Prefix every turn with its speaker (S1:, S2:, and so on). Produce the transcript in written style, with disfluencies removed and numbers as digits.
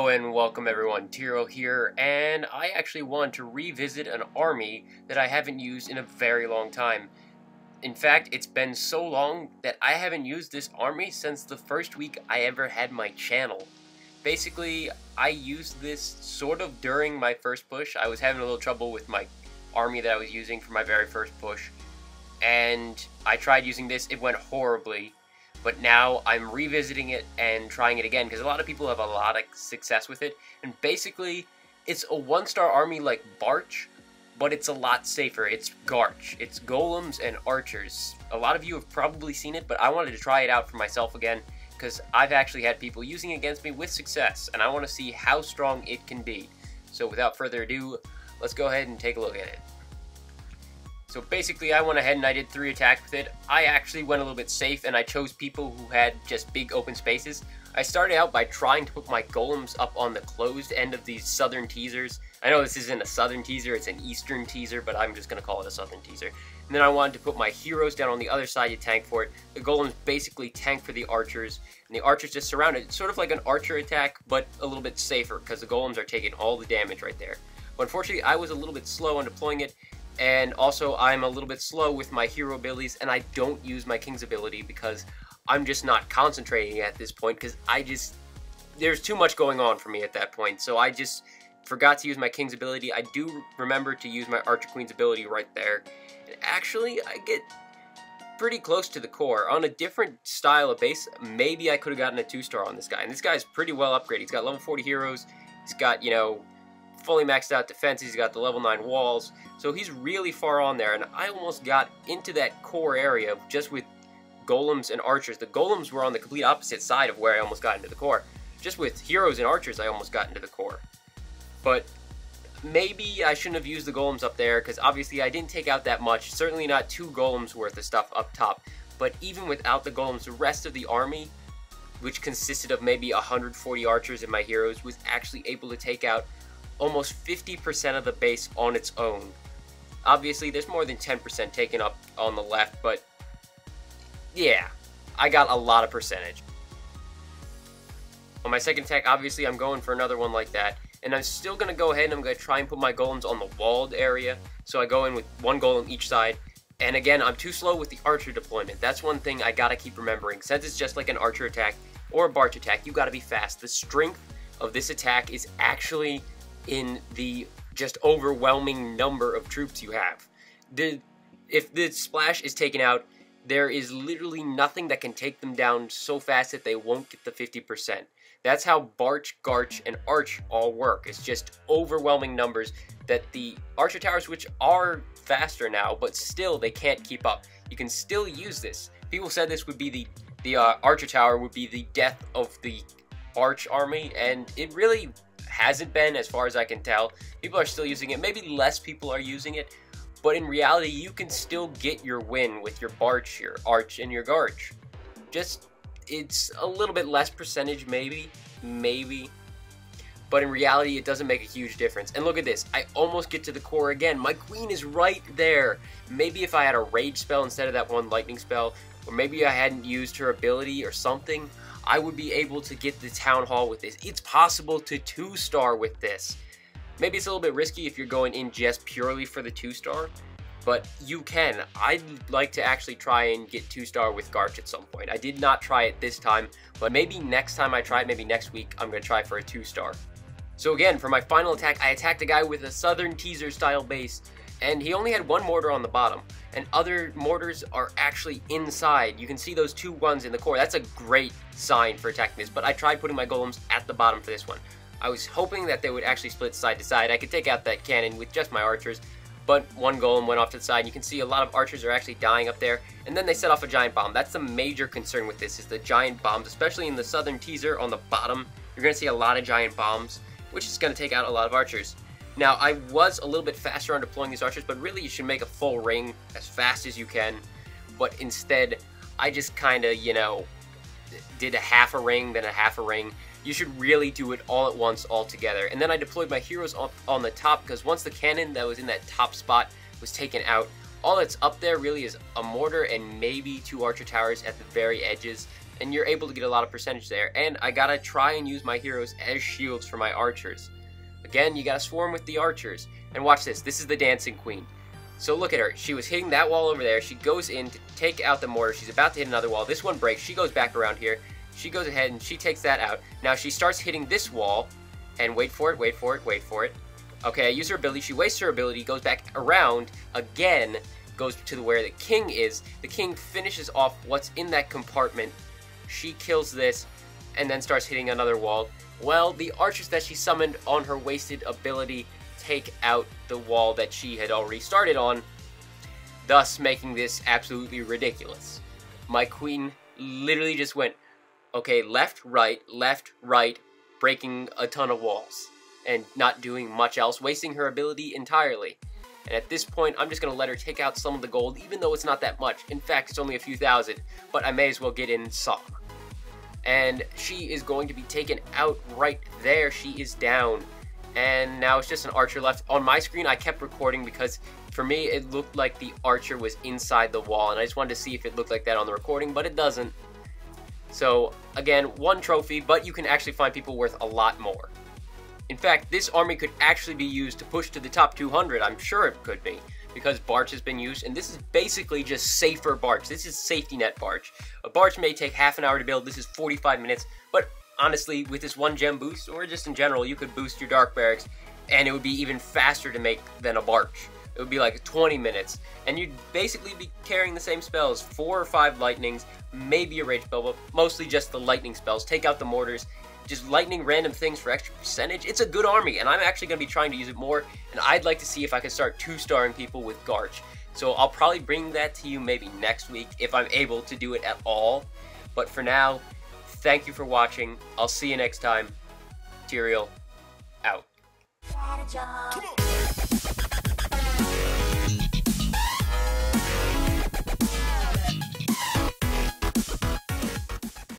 S1: Hello and welcome everyone, Tyrael here, and I actually want to revisit an army that I haven't used in a very long time. In fact, it's been so long that I haven't used this army since the first week I ever had my channel. Basically, I used this sort of during my first push. I was having a little trouble with my army that I was using for my very first push, and I tried using this. It went horribly. But now I'm revisiting it and trying it again because a lot of people have a lot of success with it. And basically, it's a one-star army like Barch, but it's a lot safer. It's Garch. It's Golems and Archers. A lot of you have probably seen it, but I wanted to try it out for myself again because I've actually had people using it against me with success, and I want to see how strong it can be. So without further ado, let's go ahead and take a look at it. So basically, I went ahead and I did 3 attacks with it. I actually went a little bit safe, and I chose people who had just big open spaces. I started out by trying to put my golems up on the closed end of these southern teasers. I know this isn't a southern teaser, it's an eastern teaser, but I'm just going to call it a southern teaser. And then I wanted to put my heroes down on the other side to tank for it. The golems basically tank for the archers, and the archers just surround it. It's sort of like an archer attack, but a little bit safer, because the golems are taking all the damage right there. But unfortunately, I was a little bit slow on deploying it, and also I'm a little bit slow with my hero abilities, and I don't use my king's ability because I'm just not concentrating at this point because there's too much going on for me at that point. So I just forgot to use my king's ability. I do remember to use my archer queen's ability right there. And actually, I get pretty close to the core. On a different style of base, maybe I could have gotten a 2-star on this guy. And this guy's pretty well upgraded. He's got level 40 heroes. He's got, you know, fully maxed out defenses. He's got the level 9 walls. So he's really far on there, and I almost got into that core area just with golems and archers. The golems were on the complete opposite side of where I almost got into the core. Just with heroes and archers, I almost got into the core. But maybe I shouldn't have used the golems up there, because obviously I didn't take out that much. Certainly not 2 golems worth of stuff up top. But even without the golems, the rest of the army, which consisted of maybe 140 archers and my heroes, was actually able to take out almost 50% of the base on its own. Obviously, there's more than 10% taken up on the left, but yeah, I got a lot of percentage. On my second attack, obviously, I'm going for another one like that, and I'm still going to go ahead and I'm going to try and put my golems on the walled area, so I go in with 1 golem each side, and again, I'm too slow with the archer deployment. That's one thing I got to keep remembering. Since it's just like an archer attack or a Barch attack, you got to be fast. The strength of this attack is actually in the just overwhelming number of troops you have. If the splash is taken out, there is literally nothing that can take them down so fast that they won't get the 50%. That's how Barch, Garch, and Arch all work. It's just overwhelming numbers that the archer towers, which are faster now, but still they can't keep up. You can still use this. People said this would be the archer tower would be the death of the Barch army, and it really hasn't been, as far as I can tell. People are still using it. Maybe less people are using it, but in reality, you can still get your win with your Barch, your Arch, and your Garch. Just, it's a little bit less percentage, maybe, but in reality, it doesn't make a huge difference. And look at this. I almost get to the core again. My queen is right there. Maybe if I had a rage spell instead of that one lightning spell, or maybe I hadn't used her ability or something, I would be able to get the town hall with this. It's possible to 2-star with this. Maybe it's a little bit risky if you're going in just purely for the 2-star, but you can. I'd like to actually try and get 2-star with Garch at some point. I did not try it this time, but maybe next time I try it, maybe next week, I'm going to try for a 2-star. So again, for my final attack, I attacked a guy with a southern teaser style base, and he only had 1 mortar on the bottom, and other mortars are actually inside. You can see those 2 ones in the core. That's a great sign for attacking this, but I tried putting my golems at the bottom for this one. I was hoping that they would actually split side to side. I could take out that cannon with just my archers, but 1 golem went off to the side. You can see a lot of archers are actually dying up there, and then they set off a giant bomb. That's the major concern with this, is the giant bombs, especially in the southern teaser on the bottom. You're going to see a lot of giant bombs, which is going to take out a lot of archers. Now, I was a little bit faster on deploying these archers, but really you should make a full ring as fast as you can. But instead, I just kind of, you know, did a half a ring, then a half a ring. You should really do it all at once, all together. And then I deployed my heroes on the top, because once the cannon that was in that top spot was taken out, all that's up there really is a mortar and maybe 2 archer towers at the very edges. and you're able to get a lot of percentage there. And I gotta try and use my heroes as shields for my archers. Again, you gotta swarm with the archers. And watch this. This is the Dancing Queen. So look at her. She was hitting that wall over there. She goes in to take out the mortar. She's about to hit another wall. This one breaks. She goes back around here. She goes ahead and she takes that out. Now she starts hitting this wall. And wait for it, wait for it, wait for it. Okay, I use her ability. She wastes her ability, goes back around again, goes to where the king is. The king finishes off what's in that compartment. She kills this and then starts hitting another wall. Well, the archers that she summoned on her wasted ability take out the wall that she had already started on, thus making this absolutely ridiculous. My queen literally just went, okay, left, right, breaking a ton of walls, and not doing much else, wasting her ability entirely. And at this point, I'm just going to let her take out some of the gold, even though it's not that much. In fact, it's only a few thousand, but I may as well get in some. And she is going to be taken out right there. She is down. And now it's just an archer left. On my screen, I kept recording because for me, it looked like the archer was inside the wall. And I just wanted to see if it looked like that on the recording, but it doesn't. So, again, 1 trophy, but you can actually find people worth a lot more. In fact, this army could actually be used to push to the top 200. I'm sure it could be, because Barch has been used, and this is basically just safer Barch. This is safety net Barch. A Barch may take half an hour to build. This is 45 minutes, but honestly, with this 1 gem boost, or just in general, you could boost your Dark Barracks, and it would be even faster to make than a Barch. It would be like 20 minutes, and you'd basically be carrying the same spells, 4 or 5 lightnings, maybe a rage spell, but mostly just the lightning spells. Take out the mortars, just lightning random things for extra percentage. It's a good army, and I'm actually going to be trying to use it more, and I'd like to see if I can start 2-starring people with Garch. So I'll probably bring that to you maybe next week, if I'm able to do it at all. But for now, thank you for watching. I'll see you next time. Tyrael, out.